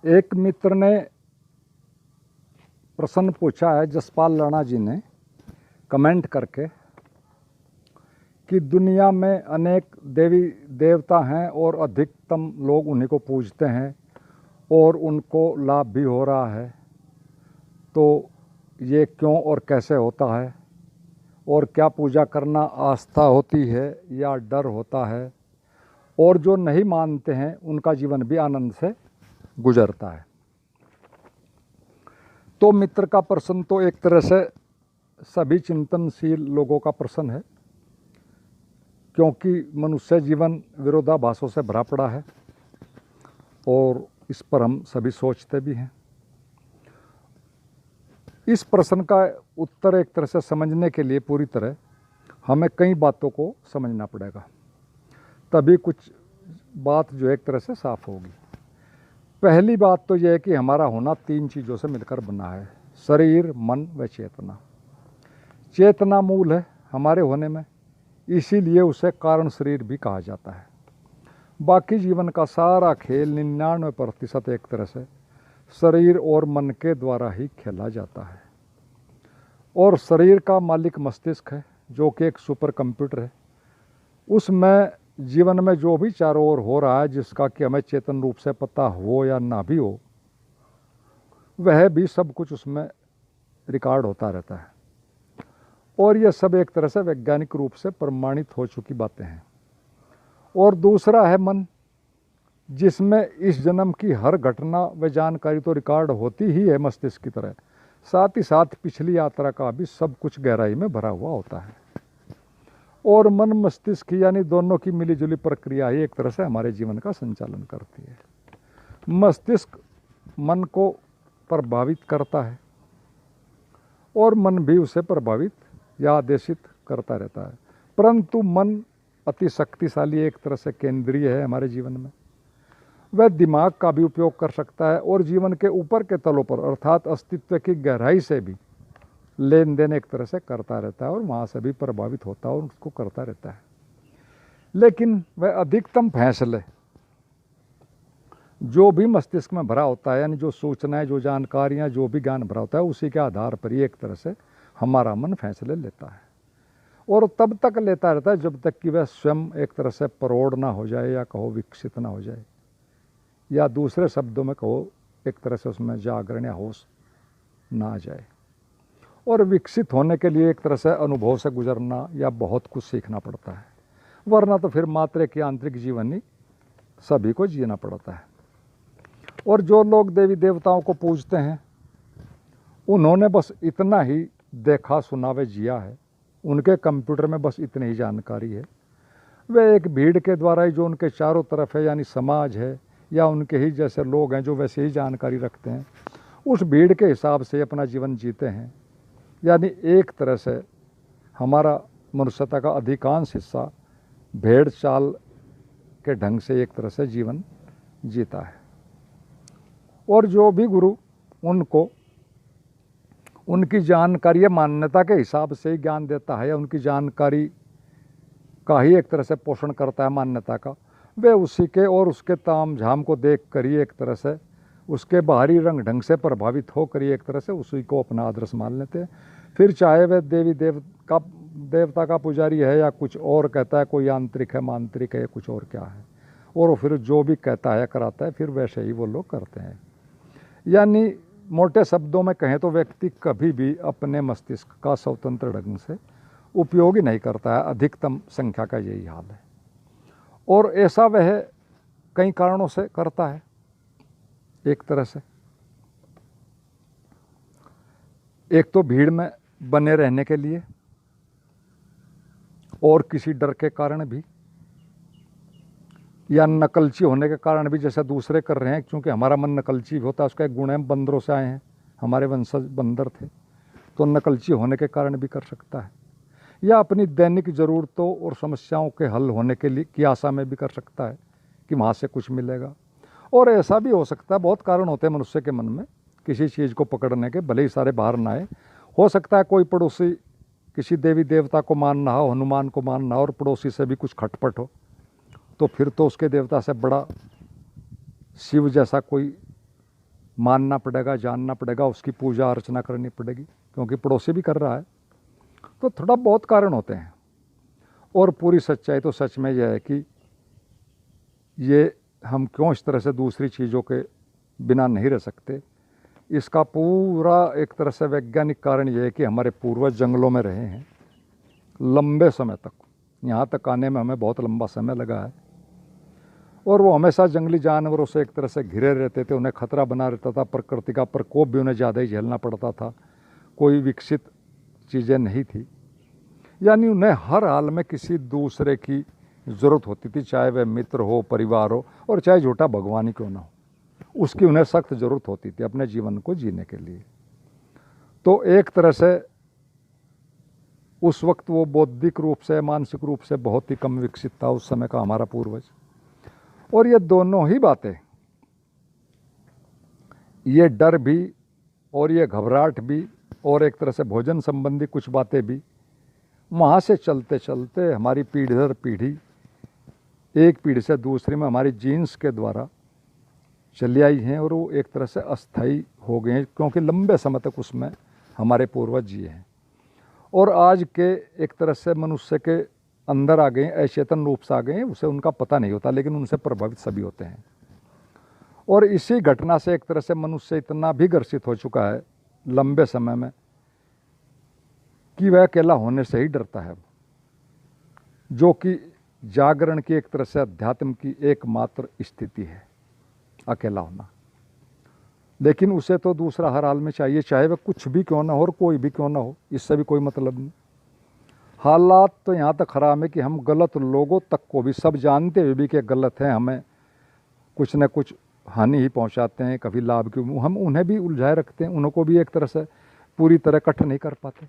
एक मित्र ने प्रश्न पूछा है जसपाल राणा जी ने कमेंट करके कि दुनिया में अनेक देवी देवता हैं और अधिकतम लोग उन्हीं को पूजते हैं और उनको लाभ भी हो रहा है, तो ये क्यों और कैसे होता है, और क्या पूजा करना आस्था होती है या डर होता है, और जो नहीं मानते हैं उनका जीवन भी आनंद से गुजरता है। तो मित्र का प्रश्न तो एक तरह से सभी चिंतनशील लोगों का प्रश्न है, क्योंकि मनुष्य जीवन विरोधाभासों से भरा पड़ा है और इस पर हम सभी सोचते भी हैं। इस प्रश्न का उत्तर एक तरह से समझने के लिए पूरी तरह हमें कई बातों को समझना पड़ेगा, तभी कुछ बात जो एक तरह से साफ होगी। पहली बात तो यह है कि हमारा होना तीन चीज़ों से मिलकर बना है, शरीर, मन व चेतना। चेतना मूल है हमारे होने में, इसीलिए उसे कारण शरीर भी कहा जाता है। बाकी जीवन का सारा खेल 99% एक तरह से शरीर और मन के द्वारा ही खेला जाता है। और शरीर का मालिक मस्तिष्क है, जो कि एक सुपर कंप्यूटर है। उसमें जीवन में जो भी चारों ओर हो रहा है, जिसका कि हमें चेतन रूप से पता हो या ना भी हो, वह भी सब कुछ उसमें रिकॉर्ड होता रहता है। और यह सब एक तरह से वैज्ञानिक रूप से प्रमाणित हो चुकी बातें हैं। और दूसरा है मन, जिसमें इस जन्म की हर घटना व जानकारी तो रिकॉर्ड होती ही है मस्तिष्क की तरह, साथ ही साथ पिछली यात्रा का भी सब कुछ गहराई में भरा हुआ होता है। और मन मस्तिष्क यानी दोनों की मिलीजुली प्रक्रिया ही एक तरह से हमारे जीवन का संचालन करती है। मस्तिष्क मन को प्रभावित करता है और मन भी उसे प्रभावित या आदेशित करता रहता है, परंतु मन अति शक्तिशाली एक तरह से केंद्रीय है हमारे जीवन में। वह दिमाग का भी उपयोग कर सकता है और जीवन के ऊपर के तलों पर अर्थात अस्तित्व की गहराई से भी लेन देन एक तरह से करता रहता है और वहाँ से भी प्रभावित होता है और उसको करता रहता है। लेकिन वह अधिकतम फैसले जो भी मस्तिष्क में भरा होता है, यानी जो सूचनाएं, जो जानकारियाँ, जो भी ज्ञान भरा होता है, उसी के आधार पर ही एक तरह से हमारा मन फैसले लेता है। और तब तक लेता रहता है जब तक कि वह स्वयं एक तरह से प्रौढ़ ना हो जाए, या कहो विकसित ना हो जाए, या दूसरे शब्दों में कहो एक तरह से उसमें जागरण या होश ना आ जाए। और विकसित होने के लिए एक तरह से अनुभव से गुजरना या बहुत कुछ सीखना पड़ता है, वरना तो फिर मात्र एक यांत्रिक जीवन ही सभी को जीना पड़ता है। और जो लोग देवी देवताओं को पूजते हैं, उन्होंने बस इतना ही देखा सुना व जिया है, उनके कंप्यूटर में बस इतनी ही जानकारी है। वे एक भीड़ के द्वारा ही जो उनके चारों तरफ है, यानी समाज है या उनके ही जैसे लोग हैं जो वैसे ही जानकारी रखते हैं, उस भीड़ के हिसाब से अपना जीवन जीते हैं। यानी एक तरह से हमारा मनुष्यता का अधिकांश हिस्सा भेड़ चाल के ढंग से एक तरह से जीवन जीता है। और जो भी गुरु उनको उनकी जानकारी या मान्यता के हिसाब से ही ज्ञान देता है, या उनकी जानकारी का ही एक तरह से पोषण करता है मान्यता का, वे उसी के और उसके ताम झाम को देख कर ही एक तरह से उसके बाहरी रंग ढंग से प्रभावित होकर ही एक तरह से उसी को अपना आदर्श मान लेते हैं। फिर चाहे वह देवता का पुजारी है या कुछ और कहता है, कोई यांत्रिक है, मांत्रिक है, या कुछ और क्या है, और फिर जो भी कहता है कराता है, फिर वैसे ही वो लोग करते हैं। यानी मोटे शब्दों में कहें तो व्यक्ति कभी भी अपने मस्तिष्क का स्वतंत्र ढंग से उपयोग ही नहीं करता है। अधिकतम संख्या का यही हाल है, और ऐसा वह कई कारणों से करता है। एक तरह से एक तो भीड़ में बने रहने के लिए, और किसी डर के कारण भी, या नकलची होने के कारण भी, जैसे दूसरे कर रहे हैं। क्योंकि हमारा मन नकलची होता है, उसका एक गुण है, बंदरों से आए हैं, हमारे वंशज बंदर थे, तो नकलची होने के कारण भी कर सकता है। या अपनी दैनिक ज़रूरतों और समस्याओं के हल होने के लिए की आशा में भी कर सकता है कि वहाँ से कुछ मिलेगा। और ऐसा भी हो सकता है, बहुत कारण होते हैं मनुष्य के मन में किसी चीज़ को पकड़ने के, भले ही सारे बाहर ना आए। हो सकता है कोई पड़ोसी किसी देवी देवता को मानना हो, हनुमान को मानना हो, और पड़ोसी से भी कुछ खटपट हो, तो फिर तो उसके देवता से बड़ा शिव जैसा कोई मानना पड़ेगा, जानना पड़ेगा, उसकी पूजा अर्चना करनी पड़ेगी, क्योंकि पड़ोसी भी कर रहा है। तो थोड़ा बहुत कारण होते हैं। और पूरी सच्चाई तो सच में यह है कि ये हम क्यों इस तरह से दूसरी चीज़ों के बिना नहीं रह सकते, इसका पूरा एक तरह से वैज्ञानिक कारण ये है कि हमारे पूर्वज जंगलों में रहे हैं लंबे समय तक। यहाँ तक आने में हमें बहुत लंबा समय लगा है। और वो हमेशा जंगली जानवरों से एक तरह से घिरे रहते थे, उन्हें खतरा बना रहता था, प्रकृति का प्रकोप भी उन्हें ज़्यादा ही झेलना पड़ता था, कोई विकसित चीज़ें नहीं थी। यानी उन्हें हर हाल में किसी दूसरे की ज़रूरत होती थी, चाहे वह मित्र हो, परिवार हो, और चाहे झूठा भगवान ही क्यों ना हो, उसकी उन्हें सख्त ज़रूरत होती थी अपने जीवन को जीने के लिए। तो एक तरह से उस वक्त वो बौद्धिक रूप से, मानसिक रूप से बहुत ही कम विकसित था उस समय का हमारा पूर्वज। और ये दोनों ही बातें, ये डर भी और ये घबराहट भी और एक तरह से भोजन संबंधी कुछ बातें भी, वहाँ से चलते चलते हमारी पीढ़ी दर पीढ़ी, एक पीढ़ी से दूसरी में हमारी जीन्स के द्वारा चली आई हैं, और वो एक तरह से अस्थायी हो गए हैं, क्योंकि लंबे समय तक उसमें हमारे पूर्वज जिए हैं। और आज के एक तरह से मनुष्य के अंदर आ गए, अचेतन रूप से आ गए हैं, उसे उनका पता नहीं होता, लेकिन उनसे प्रभावित सभी होते हैं। और इसी घटना से एक तरह से मनुष्य इतना भी ग्रसित हो चुका है लंबे समय में कि वह अकेला होने से ही डरता है, जो कि जागरण की एक तरह से अध्यात्म की एकमात्र स्थिति है, अकेला होना। लेकिन उसे तो दूसरा हर हाल में चाहिए, चाहे वह कुछ भी क्यों ना हो और कोई भी क्यों ना हो, इससे भी कोई मतलब नहीं। हालात तो यहाँ तक खराब है कि हम गलत लोगों तक को भी, सब जानते हुए भी कि गलत हैं, हमें कुछ न कुछ हानि ही पहुँचाते हैं, कभी लाभ की, हम उन्हें भी उलझाए रखते हैं, उनको भी एक तरह से पूरी तरह कट नहीं कर पाते।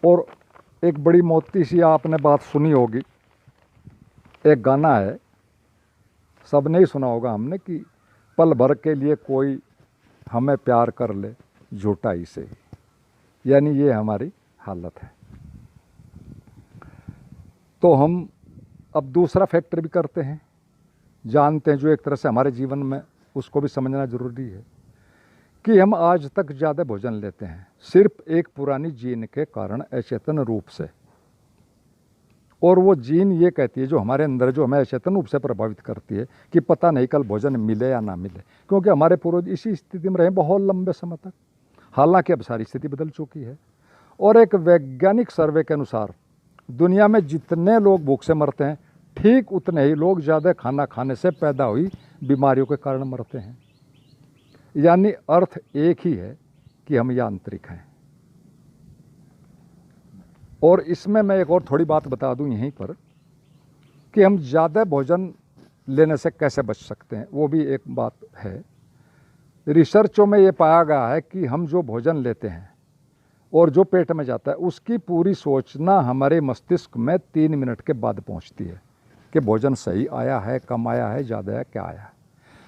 और एक बड़ी मोटी सी आपने बात सुनी होगी, एक गाना है, सब ने ही सुना होगा हमने, कि पल भर के लिए कोई हमें प्यार कर ले झूठाई से। यानी ये हमारी हालत है। तो हम अब दूसरा फैक्टर भी करते हैं, जानते हैं, जो एक तरह से हमारे जीवन में उसको भी समझना ज़रूरी है, कि हम आज तक ज़्यादा भोजन लेते हैं सिर्फ एक पुरानी जीन के कारण, अचेतन रूप से। और वो जीन ये कहती है, जो हमारे अंदर, जो हमें अचेतन रूप से प्रभावित करती है, कि पता नहीं कल भोजन मिले या ना मिले, क्योंकि हमारे पूर्वज इसी स्थिति में रहे बहुत लंबे समय तक। हालांकि अब सारी स्थिति बदल चुकी है। और एक वैज्ञानिक सर्वे के अनुसार दुनिया में जितने लोग भूख से मरते हैं, ठीक उतने ही लोग ज़्यादा खाना खाने से पैदा हुई बीमारियों के कारण मरते हैं। यानी अर्थ एक ही है कि हम यांत्रिक हैं। और इसमें मैं एक और थोड़ी बात बता दूं यहीं पर, कि हम ज़्यादा भोजन लेने से कैसे बच सकते हैं, वो भी एक बात है। रिसर्चों में ये पाया गया है कि हम जो भोजन लेते हैं और जो पेट में जाता है, उसकी पूरी सूचना हमारे मस्तिष्क में 3 मिनट के बाद पहुंचती है, कि भोजन सही आया है, कम आया है, ज़्यादा है, क्या आया है।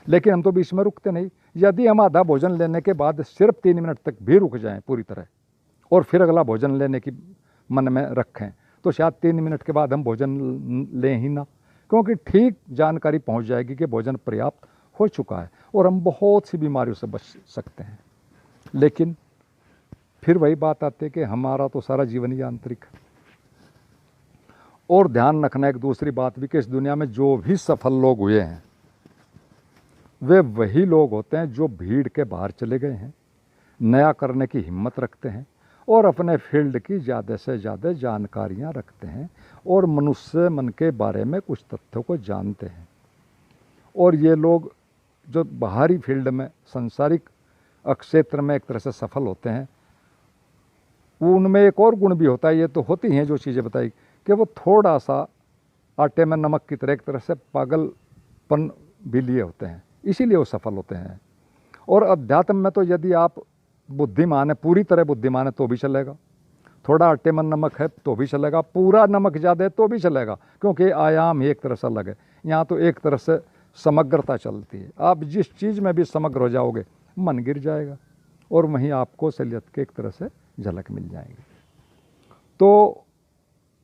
लेकिन हम तो बीच में रुकते नहीं। यदि हम आधा भोजन लेने के बाद सिर्फ 3 मिनट तक भी रुक जाएं पूरी तरह, और फिर अगला भोजन लेने की मन में रखें, तो शायद 3 मिनट के बाद हम भोजन लें ही ना, क्योंकि ठीक जानकारी पहुंच जाएगी कि भोजन पर्याप्त हो चुका है, और हम बहुत सी बीमारियों से बच सकते हैं। लेकिन फिर वही बात आती है कि हमारा तो सारा जीवन ही यांत्रिक है। और ध्यान रखना एक दूसरी बात भी, कि इस दुनिया में जो भी सफल लोग हुए हैं, वे वही लोग होते हैं जो भीड़ के बाहर चले गए हैं, नया करने की हिम्मत रखते हैं, और अपने फील्ड की ज़्यादा से ज़्यादा जानकारियाँ रखते हैं, और मनुष्य मन के बारे में कुछ तथ्यों को जानते हैं। और ये लोग जो बाहरी फील्ड में, सांसारिक क्षेत्र में एक तरह से सफल होते हैं, उनमें एक और गुण भी होता है। ये तो होती हैं जो चीज़ें बताई, कि वो थोड़ा सा आटे में नमक की तरह एक तरह से पागलपन भी लिए होते हैं, इसीलिए वो सफल होते हैं। और अध्यात्म में तो यदि आप बुद्धिमान है, पूरी तरह बुद्धिमान है, तो भी चलेगा, थोड़ा आटे में नमक है तो भी चलेगा, पूरा नमक ज़्यादा है तो भी चलेगा, क्योंकि आयाम ही एक तरह से अलग है। यहाँ तो एक तरह से समग्रता चलती है। आप जिस चीज़ में भी समग्र हो जाओगे, मन गिर जाएगा, और वहीं आपको असलियत के एक तरह से झलक मिल जाएगी। तो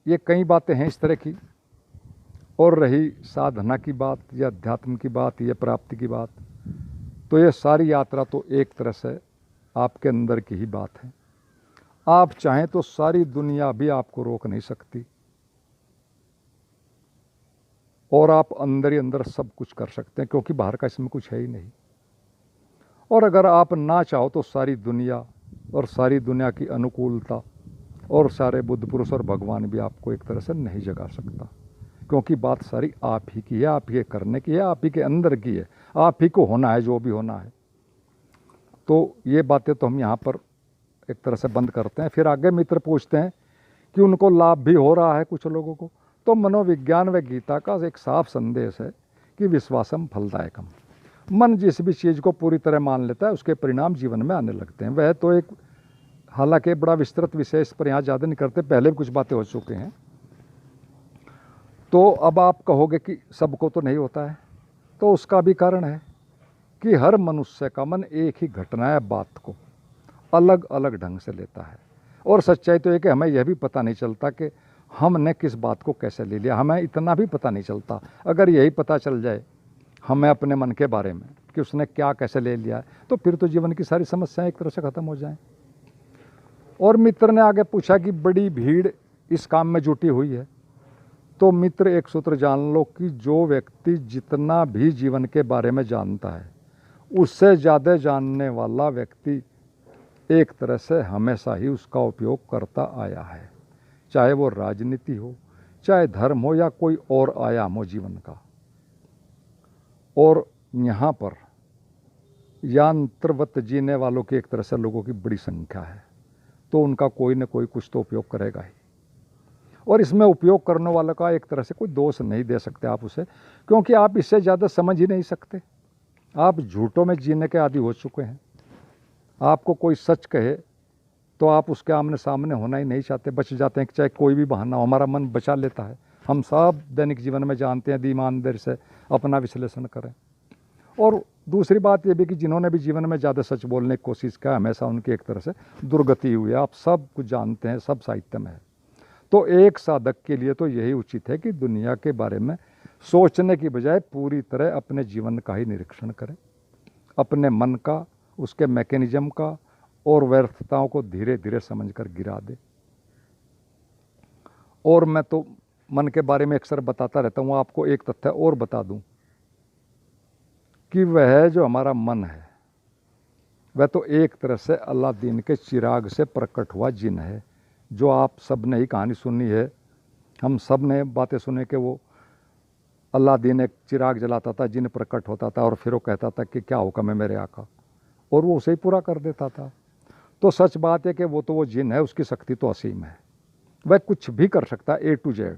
ये कई बातें हैं इस तरह की। और रही साधना की बात, या अध्यात्म की बात, या प्राप्ति की बात, तो ये सारी यात्रा तो एक तरह से आपके अंदर की ही बात है। आप चाहें तो सारी दुनिया भी आपको रोक नहीं सकती, और आप अंदर ही अंदर सब कुछ कर सकते हैं, क्योंकि बाहर का इसमें कुछ है ही नहीं। और अगर आप ना चाहो तो सारी दुनिया और सारी दुनिया की अनुकूलता और सारे बुद्ध पुरुष और भगवान भी आपको एक तरह से नहीं जगा सकता, क्योंकि बात सारी आप ही की है, आप ही करने की है, आप ही के अंदर की है, आप ही को होना है जो भी होना है। तो ये बातें तो हम यहाँ पर एक तरह से बंद करते हैं। फिर आगे मित्र पूछते हैं कि उनको लाभ भी हो रहा है कुछ लोगों को। तो मनोविज्ञान व गीता का एक साफ संदेश है कि विश्वासम फलदायकम। मन जिस भी चीज़ को पूरी तरह मान लेता है उसके परिणाम जीवन में आने लगते हैं। वह तो एक, हालांकि बड़ा विस्तृत विषय, इस पर यहाँ ज़्यादा नहीं करते, पहले भी कुछ बातें हो चुके हैं। तो अब आप कहोगे कि सबको तो नहीं होता है, तो उसका भी कारण है कि हर मनुष्य का मन एक ही घटना या बात को अलग अलग ढंग से लेता है। और सच्चाई तो है कि हमें यह भी पता नहीं चलता कि हमने किस बात को कैसे ले लिया, हमें इतना भी पता नहीं चलता। अगर यही पता चल जाए हमें अपने मन के बारे में कि उसने क्या कैसे ले लिया है, तो फिर तो जीवन की सारी समस्याएं एक तरह से ख़त्म हो जाएं। और मित्र ने आगे पूछा कि बड़ी भीड़ इस काम में जुटी हुई है। तो मित्र एक सूत्र जान लो कि जो व्यक्ति जितना भी जीवन के बारे में जानता है उससे ज़्यादा जानने वाला व्यक्ति एक तरह से हमेशा ही उसका उपयोग करता आया है, चाहे वो राजनीति हो, चाहे धर्म हो, या कोई और आयाम हो जीवन का। और यहाँ पर यंत्रवत जीने वालों की एक तरह से लोगों की बड़ी संख्या है, तो उनका कोई न कोई कुछ तो उपयोग करेगा ही। और इसमें उपयोग करने वाले का एक तरह से कोई दोष नहीं दे सकते आप उसे, क्योंकि आप इससे ज़्यादा समझ ही नहीं सकते। आप झूठों में जीने के आदी हो चुके हैं। आपको कोई सच कहे तो आप उसके आमने सामने होना ही नहीं चाहते, बच जाते हैं कि चाहे कोई भी बहाना हो, हमारा मन बचा लेता है। हम सब दैनिक जीवन में जानते हैं, ईमानदारी से अपना विश्लेषण करें। और दूसरी बात यह भी कि जिन्होंने भी जीवन में ज़्यादा सच बोलने की कोशिश किया, हमेशा उनकी एक तरह से दुर्गति हुई है। आप सब कुछ जानते हैं, सब साहित्य में है। तो एक साधक के लिए तो यही उचित है कि दुनिया के बारे में सोचने की बजाय पूरी तरह अपने जीवन का ही निरीक्षण करें, अपने मन का, उसके मैकेनिज्म का, और व्यर्थताओं को धीरे धीरे समझकर गिरा दे। और मैं तो मन के बारे में अक्सर बताता रहता हूँ, आपको एक तथ्य और बता दूं कि वह जो हमारा मन है वह तो एक तरह से अल्लाह दीन के चिराग से प्रकट हुआ जिन है, जो आप सब ने ही कहानी सुनी है, हम सब ने बातें सुने कि वो अल्लाह दीन एक चिराग जलाता था, जिन प्रकट होता था और फिर वो कहता था कि क्या हुक्म है मेरे आका, और वो उसे ही पूरा कर देता था। तो सच बात है कि वो तो वो जिन है, उसकी शक्ति तो असीम है, वह कुछ भी कर सकता है, A to Z।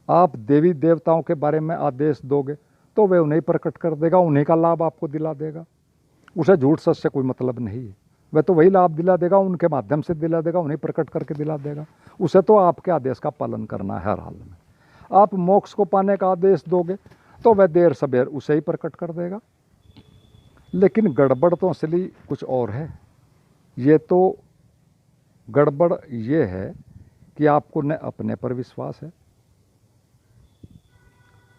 आप देवी देवताओं के बारे में आदेश दोगे तो वह उन्हें प्रकट कर देगा, उन्हीं का लाभ आपको दिला देगा। उसे झूठ सच से कोई मतलब नहीं है, वह तो वही लाभ दिला देगा, उनके माध्यम से दिला देगा, उन्हें प्रकट करके दिला देगा। उसे तो आपके आदेश का पालन करना है हर हाल में। आप मोक्ष को पाने का आदेश दोगे तो वह देर सबेर उसे ही प्रकट कर देगा। लेकिन गड़बड़ तो असली कुछ और है। ये तो गड़बड़ ये है कि आपको न अपने पर विश्वास है,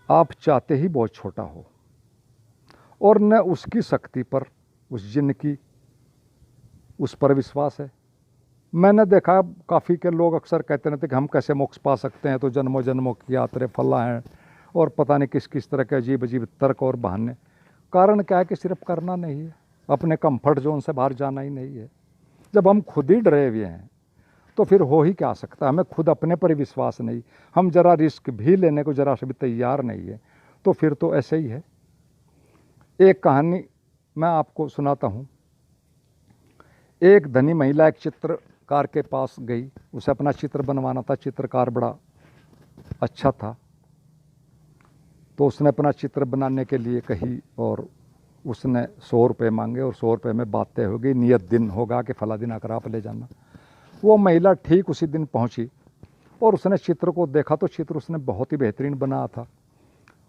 आप चाहते ही बहुत छोटा हो, और न उसकी शक्ति पर, उस जिन की, उस पर विश्वास है। मैंने देखा काफ़ी के लोग अक्सर कहते रहते कि हम कैसे मोक्ष पा सकते हैं, तो जन्मों जन्मों की यात्रा फला हैं, और पता नहीं किस किस तरह के अजीब अजीब तर्क और बहाने। कारण क्या है कि सिर्फ करना नहीं है, अपने कंफर्ट जोन से बाहर जाना ही नहीं है। जब हम खुद ही डरे हुए हैं तो फिर हो ही क्या सकता है। हमें खुद अपने पर ही विश्वास नहीं, हम जरा रिस्क भी लेने को जरा से भी तैयार नहीं है, तो फिर तो ऐसे ही है। एक कहानी मैं आपको सुनाता हूँ। एक धनी महिला एक चित्रकार के पास गई, उसे अपना चित्र बनवाना था, चित्रकार बड़ा अच्छा था, तो उसने अपना चित्र बनाने के लिए कही और उसने 100 रुपये मांगे, और 100 रुपये में बात तय हो गई, नियत दिन होगा कि फला दिन आकर आप ले जाना। वो महिला ठीक उसी दिन पहुंची और उसने चित्र को देखा तो चित्र उसने बहुत ही बेहतरीन बनाया था।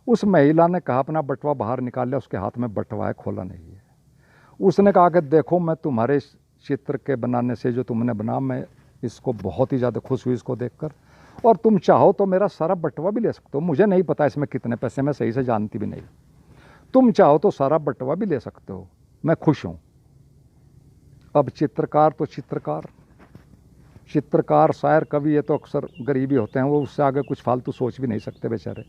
उस महिला ने कहा अपना बटवा बाहर निकाल लिया, उसके हाथ में बटवा है, खोला नहीं है। उसने कहा कि देखो मैं तुम्हारे चित्र के बनाने से जो तुमने बना, मैं इसको बहुत ही ज़्यादा खुश हुई इसको देखकर, और तुम चाहो तो मेरा सारा बटवा भी ले सकते हो, मुझे नहीं पता इसमें कितने पैसे, मैं सही से जानती भी नहीं। तुम चाहो तो सारा बंटवा भी ले सकते हो, मैं खुश हूँ। अब चित्रकार तो चित्रकार, शायर, कवि, ये तो अक्सर गरीबी होते हैं, वो उससे आगे कुछ फालतू सोच भी नहीं सकते बेचारे।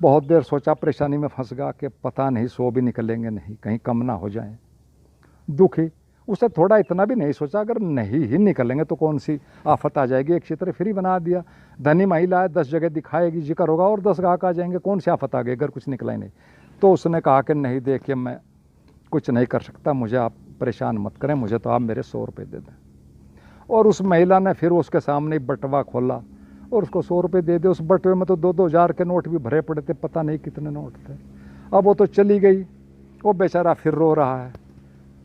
बहुत देर सोचा, परेशानी में फंस गया कि पता नहीं सो भी निकलेंगे नहीं, कहीं कम ना हो जाए, दुखी। उसे थोड़ा इतना भी नहीं सोचा, अगर नहीं ही निकलेंगे तो कौन सी आफत आ जाएगी। एक चित्र फ्री बना दिया, धनी महिला है, 10 जगह दिखाएगी, जिक्र होगा और 10 ग्राहक आ जाएंगे, कौन सी आफत आ गई अगर कुछ निकला ही नहीं। तो उसने कहा कि नहीं, देखिए मैं कुछ नहीं कर सकता, मुझे आप परेशान मत करें, मुझे तो आप मेरे 100 रुपये दे दें। और उस महिला ने फिर उसके सामने बटवा खोला और उसको 100 रुपये दे दे। उस बटवे में तो 2-2 हज़ार के नोट भी भरे पड़े थे, पता नहीं कितने नोट थे। अब वो तो चली गई, वो बेचारा फिर रो रहा है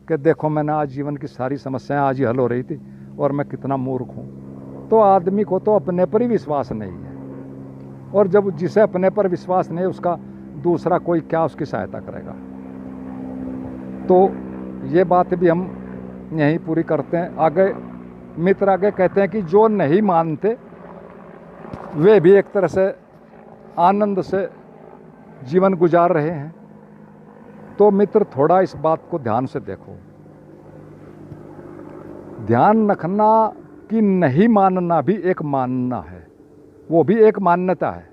कि देखो मैंने आज जीवन की सारी समस्याएं आज ही हल हो रही थी और मैं कितना मूर्ख हूँ। तो आदमी को तो अपने पर ही विश्वास नहीं है, और जब जिसे अपने पर विश्वास नहीं, उसका दूसरा कोई क्या उसकी सहायता करेगा। तो ये बात भी हम यहीं पूरी करते हैं। आगे मित्र आगे कहते हैं कि जो नहीं मानते वे भी एक तरह से आनंद से जीवन गुजार रहे हैं। तो मित्र थोड़ा इस बात को ध्यान से देखो, ध्यान रखना कि नहीं मानना भी एक मानना है, वो भी एक मान्यता है।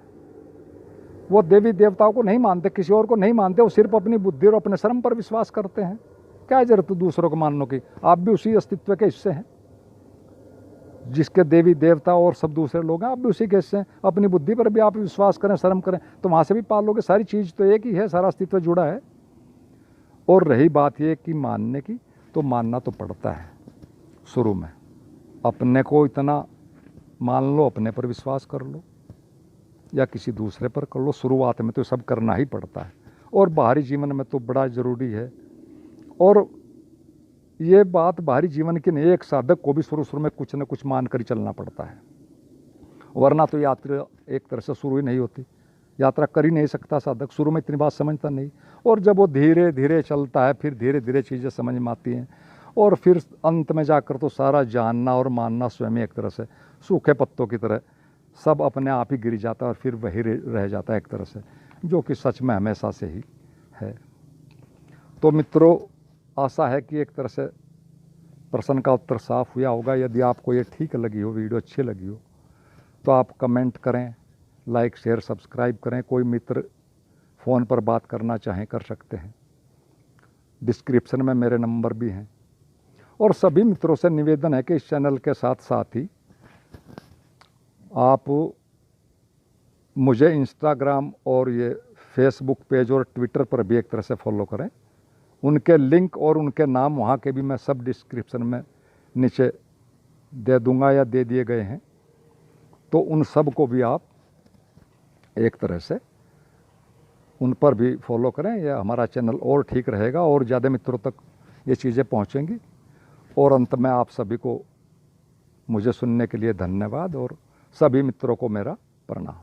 वो देवी देवताओं को नहीं मानते, किसी और को नहीं मानते, वो सिर्फ अपनी बुद्धि और अपने श्रम पर विश्वास करते हैं। क्या जरूरत दूसरों को मानने की, आप भी उसी अस्तित्व के हिस्से हैं जिसके देवी देवता और सब दूसरे लोग हैं, आप भी उसी के हिस्से हैं। अपनी बुद्धि पर भी आप विश्वास करें, श्रम करें, तो वहाँ से भी पालोगे। सारी चीज़ तो एक ही है, सारा अस्तित्व जुड़ा है। और रही बात ये कि मानने की, तो मानना तो पड़ता है शुरू में। अपने को इतना मान लो, अपने पर विश्वास कर लो या किसी दूसरे पर कर लो, शुरुआत में तो सब करना ही पड़ता है। और बाहरी जीवन में तो बड़ा ज़रूरी है। और ये बात बाहरी जीवन की नहीं, एक साधक को भी शुरू में कुछ न कुछ मान कर ही चलना पड़ता है, वरना तो यात्रा एक तरह से शुरू ही नहीं होती। यात्रा कर ही नहीं सकता साधक, शुरू में इतनी बात समझता नहीं। और जब वो धीरे धीरे चलता है, फिर धीरे धीरे चीज़ें समझ में आती हैं, और फिर अंत में जाकर तो सारा जानना और मानना स्वयं एक तरह से सूखे पत्तों की तरह सब अपने आप ही गिर जाता है, और फिर वही रह जाता है एक तरह से, जो कि सच में हमेशा से ही है। तो मित्रों, आशा है कि एक तरह से प्रश्न का उत्तर साफ हुआ होगा। यदि आपको ये ठीक लगी हो, वीडियो अच्छी लगी हो, तो आप कमेंट करें, लाइक शेयर सब्सक्राइब करें। कोई मित्र फ़ोन पर बात करना चाहें कर सकते हैं, डिस्क्रिप्शन में मेरे नंबर भी हैं। और सभी मित्रों से निवेदन है कि इस चैनल के साथ साथ ही आप मुझे इंस्टाग्राम और ये फेसबुक पेज और ट्विटर पर भी एक तरह से फॉलो करें। उनके लिंक और उनके नाम वहाँ के भी मैं सब डिस्क्रिप्शन में नीचे दे दूंगा या दे दिए गए हैं। तो उन सब को भी आप एक तरह से उन पर भी फॉलो करें, या हमारा चैनल और ठीक रहेगा और ज़्यादा मित्रों तक ये चीज़ें पहुँचेंगी। और अंत में आप सभी को मुझे सुनने के लिए धन्यवाद, और सभी मित्रों को मेरा प्रणाम।